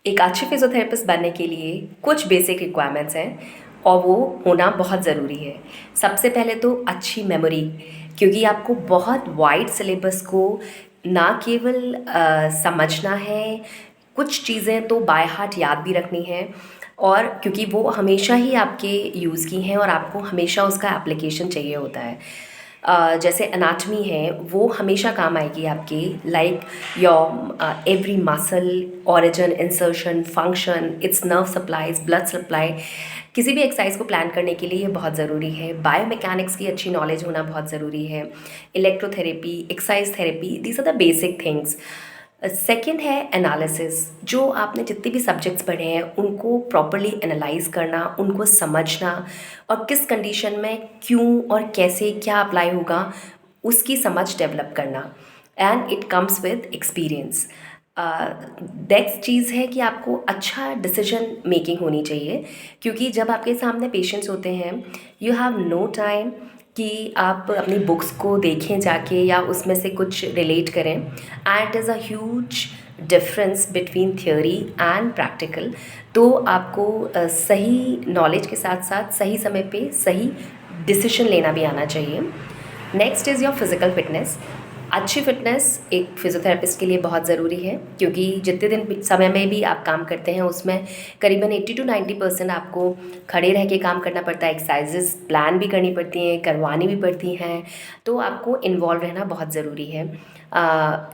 एक अच्छे फिज़ियोथेरेपिस्ट बनने के लिए कुछ बेसिक रिक्वायरमेंट्स हैं और वो होना बहुत ज़रूरी है। सबसे पहले तो अच्छी मेमोरी, क्योंकि आपको बहुत वाइड सिलेबस को ना केवल समझना है, कुछ चीज़ें तो बाय हार्ट याद भी रखनी है, और क्योंकि वो हमेशा ही आपके यूज़ की हैं और आपको हमेशा उसका एप्लीकेशन चाहिए होता है। जैसे एनाटमी है वो हमेशा काम आएगी आपके, like your every muscle, origin, insertion, function, it's nerve supplies, blood supply. किसी भी एक्सरसाइज को प्लान करने के लिए ये बहुत ज़रूरी है। बायोमैकेनिक्स की अच्छी नॉलेज होना बहुत ज़रूरी है। Electrotherapy, exercise therapy, these are the basic things. Second है एनालिसिस। जो आपने जितने भी सब्जेक्ट्स पढ़े हैं उनको प्रॉपरली एनालाइज करना, उनको समझना, और किस कंडीशन में क्यों और कैसे क्या अप्लाई होगा उसकी समझ डेवलप करना। And it comes with experience. Next चीज़ है कि आपको अच्छा डिसीजन मेकिंग होनी चाहिए, क्योंकि जब आपके सामने पेशेंट्स होते हैं यू हैव नो टाइम कि आप अपनी बुक्स को देखें जाके या उसमें से कुछ रिलेट करें। And it is a huge difference between theory and practical. तो आपको सही नॉलेज के साथ साथ सही समय पे सही डिसीजन लेना भी आना चाहिए। Next is your physical fitness. अच्छी फिटनेस एक फिज़ियोथेरेपिस्ट के लिए बहुत ज़रूरी है, क्योंकि जितने दिन समय में भी आप काम करते हैं उसमें करीबन 80 to 90% आपको खड़े रह के काम करना पड़ता है। एक्सरसाइजेस प्लान भी करनी पड़ती हैं, करवानी भी पड़ती हैं, तो आपको इन्वॉल्व रहना बहुत ज़रूरी है।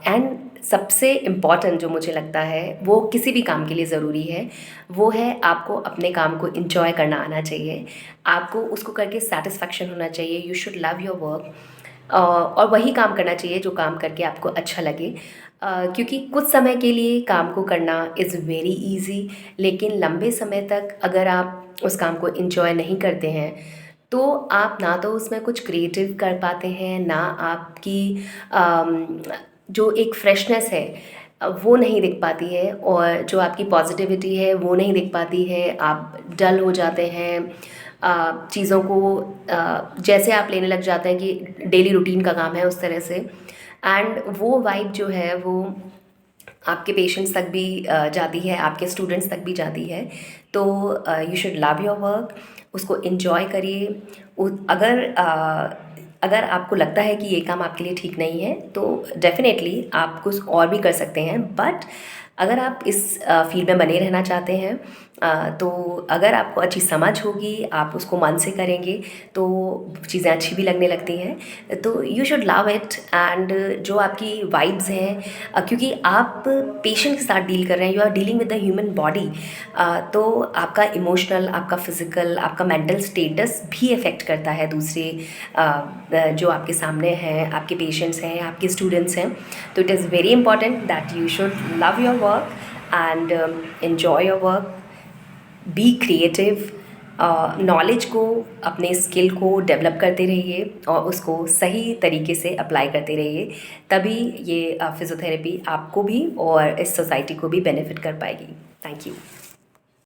एंड सबसे इम्पॉर्टेंट जो मुझे लगता है वो किसी भी काम के लिए ज़रूरी है, वो है आपको अपने काम को इंजॉय करना आना चाहिए। आपको उसको करके सेटिस्फैक्शन होना चाहिए। You should love your work, और वही काम करना चाहिए जो काम करके आपको अच्छा लगे। क्योंकि कुछ समय के लिए काम को करना इज़ वेरी इजी, लेकिन लंबे समय तक अगर आप उस काम को इंजॉय नहीं करते हैं तो आप ना तो उसमें कुछ क्रिएटिव कर पाते हैं, ना आपकी जो एक फ्रेशनेस है वो नहीं दिख पाती है, और जो आपकी पॉजिटिविटी है वो नहीं दिख पाती है। आप डल हो जाते हैं, चीज़ों को जैसे आप लेने लग जाते हैं कि डेली रूटीन का काम है उस तरह से। एंड वो वाइब जो है वो आपके पेशेंट्स तक भी जाती है, आपके स्टूडेंट्स तक भी जाती है। तो you should love your work, उसको इन्जॉय करिए। अगर आपको लगता है कि ये काम आपके लिए ठीक नहीं है तो डेफिनेटली आप कुछ और भी कर सकते हैं। बट अगर आप इस फील्ड में बने रहना चाहते हैं, तो अगर आपको अच्छी समझ होगी, आप उसको मन से करेंगे तो चीज़ें अच्छी भी लगने लगती हैं। तो you should love it. And जो आपकी वाइब्स हैं, क्योंकि आप पेशेंट के साथ डील कर रहे हैं, you are dealing with the human body, तो आपका इमोशनल, आपका फिज़िकल, आपका मेंटल स्टेटस भी अफेक्ट करता है दूसरे जो आपके सामने हैं, आपके पेशेंट्स हैं, आपके स्टूडेंट्स हैं। तो it is very important that you should love your work and enjoy your work, be creative. Knowledge को, अपने स्किल को डेवलप करते रहिए और उसको सही तरीके से अप्लाई करते रहिए। तभी ये फिज़ियोथेरेपी आपको भी और इस सोसाइटी को भी बेनिफिट कर पाएगी। Thank you.